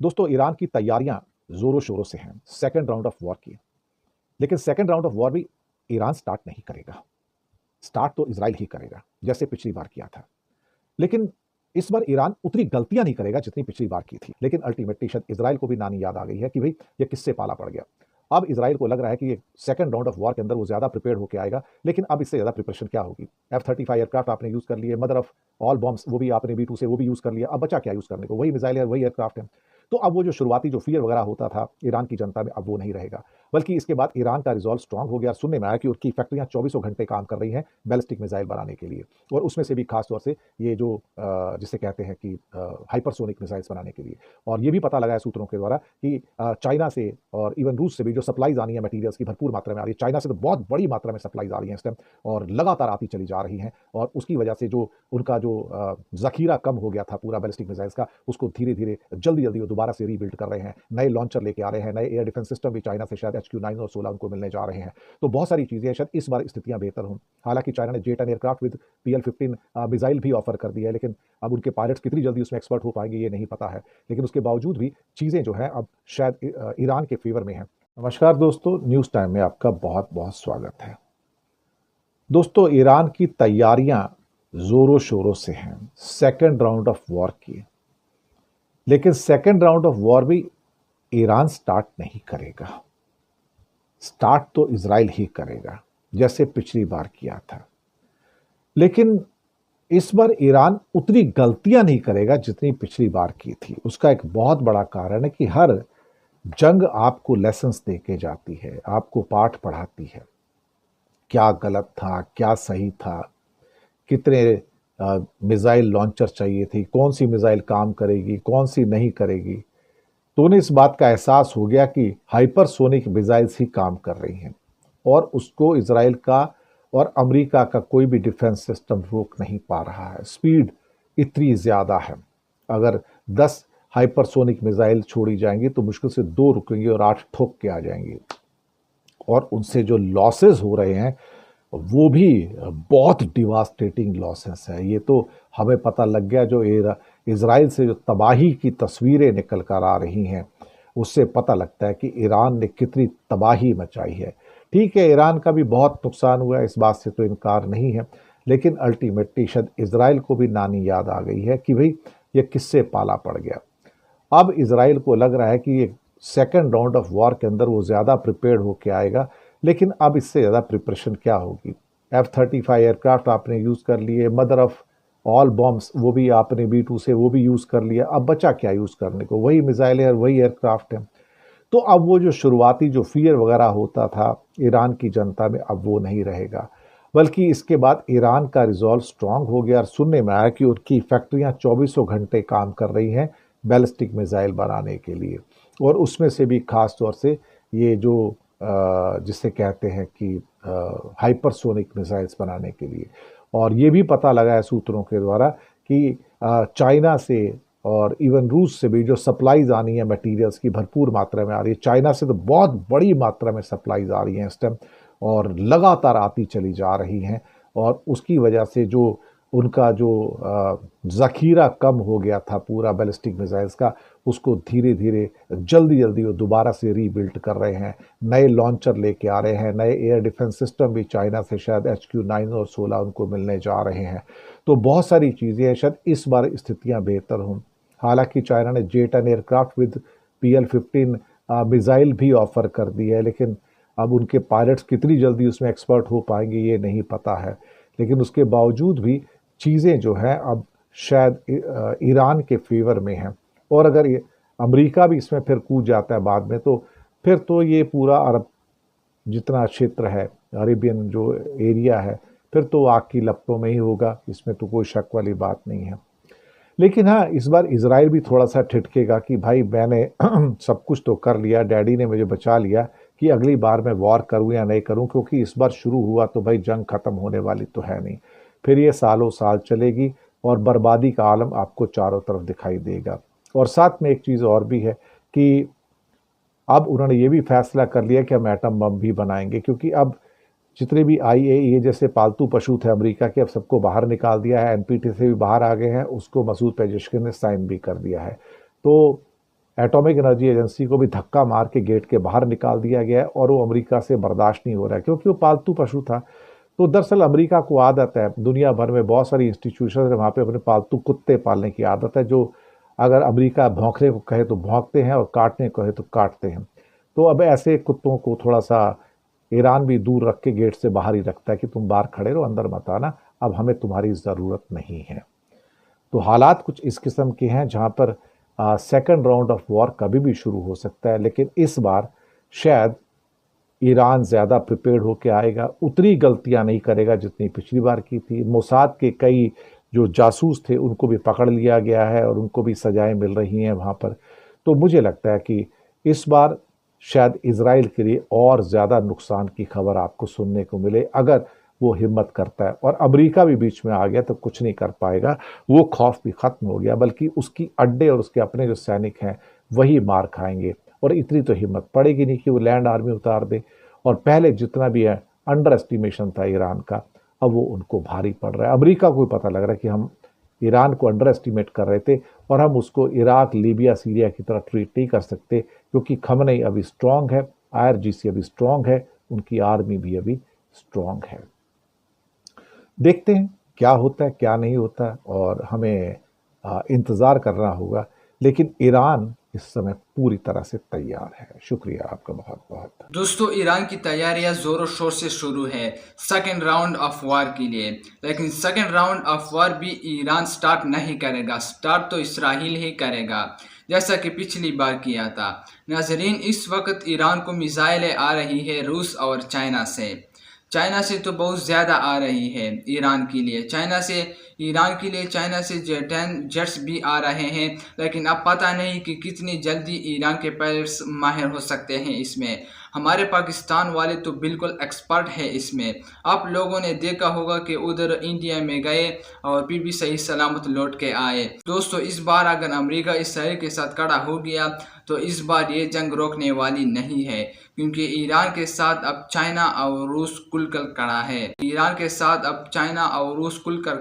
दोस्तों, ईरान की तैयारियां जोरों शोरों से हैं सेकेंड राउंड ऑफ वॉर की। लेकिन सेकेंड राउंड ऑफ वॉर भी ईरान स्टार्ट नहीं करेगा। स्टार्ट तो इसराइल ही करेगा, जैसे पिछली बार किया था। लेकिन इस बार ईरान उतनी गलतियां नहीं करेगा जितनी पिछली बार की थी। लेकिन अल्टीमेटली शायद इसराइल को भी नानी याद आ गई है कि भाई ये किससे पाला पड़ गया। अब इसराइल को लग रहा है कि ये सेकंड राउंड ऑफ वॉर के अंदर वो ज्यादा प्रिपेयर्ड होकर आएगा। लेकिन अब इससे ज्यादा प्रिपरेशन क्या होगी? F-35 एयरक्राफ्ट आपने यूज कर लिए, मदर ऑफ ऑल बॉम्ब्स वो भी आपने B-2 से वो भी यूज कर लिया। अब बचा क्या यूज करने को? वही मिसाइल है, वही एयरक्राफ्ट है। तो अब वो जो शुरुआती जो फियर वगैरह होता था ईरान की जनता में, अब वो नहीं रहेगा। बल्कि इसके बाद ईरान का रिजॉल्व स्ट्रांग हो गया। सुनने में आया कि उनकी फैक्ट्रियां 24 घंटे काम कर रही हैं बैलिस्टिक मिसाइल बनाने के लिए, और उसमें से भी खास तौर से ये जो जिसे कहते हैं कि हाइपरसोनिक मिसाइल्स बनाने के लिए। और ये भी पता लगा है सूत्रों के द्वारा कि चाइना से और इवन रूस से भी जो सप्लाईज आनी है मटेरियल्स की भरपूर मात्रा में आ रही है। चाइना से तो बहुत बड़ी मात्रा में सप्लाईज आ रही हैं इस टाइम, और लगातार आती चली जा रही हैं। और उसकी वजह से जो उनका जो जखीरा कम हो गया था पूरा बैलिस्टिक मिसाइल्स का, उसको धीरे धीरे जल्दी जल्दी वो दोबारा से रीबिल्ड कर रहे हैं। नए लॉन्चर लेके आ रहे हैं, नए एयर डिफेंस सिस्टम भी चाइना से शायद HQ-9 और 16 उनको मिलने जा रहे हैं। तो बहुत सारी चीजें शायद इस बार स्थितियां बेहतर हों। हालांकि चाइना ने J-10 aircraft with PL-15 missile भी ऑफर कर दी है, लेकिन अब उनके पायलट्स कितनी जल्दी उसमें एक्सपर्ट हो पाएंगे ये नहीं पता है। लेकिन उसके बावजूद भी चीजें जो है अब शायद ईरान के फेवर में है। नमस्कार दोस्तों, न्यूज टाइम में आपका बहुत बहुत स्वागत है। दोस्तों, ईरान की तैयारियां जोरों शोरों से हैं सेकेंड राउंड ऑफ वॉर की। लेकिन सेकेंड राउंड ऑफ वॉर भी ईरान स्टार्ट नहीं करेगा। स्टार्ट तो इसराइल ही करेगा, जैसे पिछली बार किया था। लेकिन इस बार ईरान उतनी गलतियां नहीं करेगा जितनी पिछली बार की थी। उसका एक बहुत बड़ा कारण है कि हर जंग आपको लेसन्स दे के जाती है, आपको पाठ पढ़ाती है। क्या गलत था, क्या सही था, कितने मिसाइल लॉन्चर चाहिए थी, कौन सी मिसाइल काम करेगी, कौन सी नहीं करेगी। तो उन्हें इस बात का एहसास हो गया कि हाइपरसोनिक मिसाइल्स ही काम कर रही हैं, और उसको इसराइल का और अमेरिका का कोई भी डिफेंस सिस्टम रोक नहीं पा रहा है। स्पीड इतनी ज्यादा है, अगर 10 हाइपरसोनिक मिसाइल छोड़ी जाएंगी तो मुश्किल से 2 रुकेंगी और 8 ठोक के आ जाएंगी। और उनसे जो लॉसेस हो रहे हैं वो भी बहुत डिवास्टेटिंग लॉसेस है। ये तो हमें पता लग गया, जो इसराइल से जो तबाही की तस्वीरें निकल कर आ रही हैं उससे पता लगता है कि ईरान ने कितनी तबाही मचाई है। ठीक है, ईरान का भी बहुत नुकसान हुआ है, इस बात से तो इनकार नहीं है। लेकिन अल्टीमेटली शायद इसराइल को भी नानी याद आ गई है कि भाई ये किससे पाला पड़ गया। अब इसराइल को लग रहा है कि ये सेकेंड राउंड ऑफ वॉर के अंदर वो ज्यादा प्रिपेयर्ड होके आएगा। लेकिन अब इससे ज्यादा प्रिपरेशन क्या होगी? F-35 एयरक्राफ्ट आपने यूज कर लिए, मदर ऑफ ऑल बॉम्ब्स वो भी आपने B-2 से वो भी यूज कर लिया। अब बचा क्या यूज करने को? वही मिसाइल है, वही एयरक्राफ्ट है। तो अब वो जो शुरुआती जो फियर वगैरह होता था ईरान की जनता में, अब वो नहीं रहेगा। बल्कि इसके बाद ईरान का रिजॉल्व स्ट्रांग हो गया। और सुनने में आया कि उनकी फैक्ट्रियां 24 घंटे काम कर रही हैं बैलिस्टिक मिसाइल बनाने के लिए, और उसमें से भी खास तौर से ये जो जिसे कहते हैं कि हाइपरसोनिक मिसाइल्स बनाने के लिए। और ये भी पता लगा है सूत्रों के द्वारा कि चाइना से और इवन रूस से भी जो सप्लाईज आनी है मटेरियल्स की भरपूर मात्रा में आ रही है। चाइना से तो बहुत बड़ी मात्रा में सप्लाईज आ रही हैं इस टाइम, और लगातार आती चली जा रही हैं। और उसकी वजह से जो उनका जो जखीरा कम हो गया था पूरा बैलिस्टिक मिसाइल्स का, उसको धीरे धीरे जल्दी जल्दी वो दोबारा से रीबिल्ड कर रहे हैं। नए लॉन्चर लेके आ रहे हैं, नए एयर डिफेंस सिस्टम भी चाइना से शायद HQ-9 और 16 उनको मिलने जा रहे हैं। तो बहुत सारी चीजें शायद इस बार स्थितियां बेहतर हों। हालांकि चाइना ने J-10 aircraft with PL-15 missile भी ऑफर कर दी है, लेकिन अब उनके पायलट्स कितनी जल्दी उसमें एक्सपर्ट हो पाएंगे ये नहीं पता है। लेकिन उसके बावजूद भी चीजें जो हैं अब शायद ईरान के फेवर में हैं। और अगर ये अमेरिका भी इसमें फिर कूद जाता है बाद में, तो फिर तो ये पूरा अरब जितना क्षेत्र है, अरेबियन जो एरिया है, फिर तो आग की लपटों में ही होगा। इसमें तो कोई शक वाली बात नहीं है। लेकिन हाँ, इस बार इसराइल भी थोड़ा सा ठिठकेगा कि भाई मैंने सब कुछ तो कर लिया, डैडी ने मुझे बचा लिया, कि अगली बार मैं वॉर करूं या नहीं करूं। क्योंकि इस बार शुरू हुआ तो भाई जंग खत्म होने वाली तो है नहीं, फिर ये सालों साल चलेगी और बर्बादी का आलम आपको चारों तरफ दिखाई देगा। और साथ में एक चीज और भी है कि अब उन्होंने ये भी फैसला कर लिया कि हम एटम बम भी बनाएंगे। क्योंकि अब जितने भी IAEA जैसे पालतू पशु थे अमेरिका के, अब सबको बाहर निकाल दिया है। NPT से भी बाहर आ गए हैं, उसको मसूद पेजेशकिन ने साइन भी कर दिया है। तो एटॉमिक एनर्जी एजेंसी को भी धक्का मार के गेट के बाहर निकाल दिया गया है और वो अमेरिका से बर्दाश्त नहीं हो रहा है क्योंकि वो पालतू पशु था। तो दरअसल अमेरिका को आदत है, दुनिया भर में बहुत सारी इंस्टीट्यूशन है वहाँ पे अपने पालतू कुत्ते पालने की आदत है, जो अगर अमेरिका भौंकने को कहे तो भौंकते हैं और काटने को कहे तो काटते हैं। तो अब ऐसे कुत्तों को थोड़ा सा ईरान भी दूर रख के गेट से बाहर ही रखता है कि तुम बाहर खड़े रहो, अंदर मत आना, अब हमें तुम्हारी ज़रूरत नहीं है। तो हालात कुछ इस किस्म के हैं जहाँ पर सेकंड राउंड ऑफ वॉर कभी भी शुरू हो सकता है, लेकिन इस बार शायद ईरान ज़्यादा प्रिपेयर्ड होकर आएगा, उतनी गलतियां नहीं करेगा जितनी पिछली बार की थी। मोसाद के कई जो जासूस थे उनको भी पकड़ लिया गया है और उनको भी सजाएं मिल रही हैं वहाँ पर। तो मुझे लगता है कि इस बार शायद इजराइल के लिए और ज़्यादा नुकसान की खबर आपको सुनने को मिले अगर वो हिम्मत करता है। और अमेरिका भी बीच में आ गया तो कुछ नहीं कर पाएगा, वो खौफ भी ख़त्म हो गया, बल्कि उसकी अड्डे और उसके अपने जो सैनिक हैं वही मार खाएंगे। और इतनी तो हिम्मत पड़ेगी नहीं कि वो लैंड आर्मी उतार दे। और पहले जितना भी है अंडर एस्टिमेशन था ईरान का, अब वो उनको भारी पड़ रहा है। अमेरिका को भी पता लग रहा है कि हम ईरान को अंडर एस्टिमेट कर रहे थे और हम उसको इराक, लीबिया, सीरिया की तरह ट्रीट नहीं कर सकते, क्योंकि खमनेई अभी स्ट्रांग है, IRGC अभी स्ट्रांग है, उनकी आर्मी भी अभी स्ट्रांग है। देखते हैं क्या होता है क्या नहीं होता, और हमें इंतज़ार करना होगा। लेकिन ईरान इस समय पूरी तरह से तैयार है। शुक्रिया आपका बहुत बहुत। दोस्तों, ईरान की तैयारियां जोरों शोर से शुरू है सेकेंड राउंड ऑफ वार के लिए, लेकिन सेकेंड राउंड ऑफ वार भी ईरान स्टार्ट नहीं करेगा, स्टार्ट तो इसराइल ही करेगा, जैसा कि पिछली बार किया था। नाजरीन, इस वक्त ईरान को मिसाइलें आ रही है रूस और चाइना से। चाइना से तो बहुत ज़्यादा आ रही है ईरान के लिए, चाइना से जेट्स भी आ रहे हैं, लेकिन अब पता नहीं कि कितनी जल्दी ईरान के पायलट्स माहिर हो सकते हैं इसमें। हमारे पाकिस्तान वाले तो बिल्कुल एक्सपर्ट है इसमें। आप लोगों ने देखा होगा कि उधर इंडिया में गए और फिर भी सही सलामत लौट के आए। दोस्तों, इस बार अगर अमेरिका इसराइल के साथ खड़ा हो गया तो इस बार ये जंग रोकने वाली नहीं है, क्योंकि ईरान के साथ अब चाइना और रूस खुलकर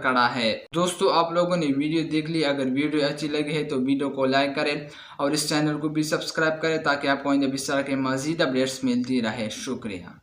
खड़ा है। दोस्तों, आप लोगों ने वीडियो देख ली, अगर वीडियो अच्छी लगी है तो वीडियो को लाइक करें और इस चैनल को भी सब्सक्राइब करें ताकि आपको इस तरह के मज़ीद अपडेट्स मिलती रहे। शुक्रिया।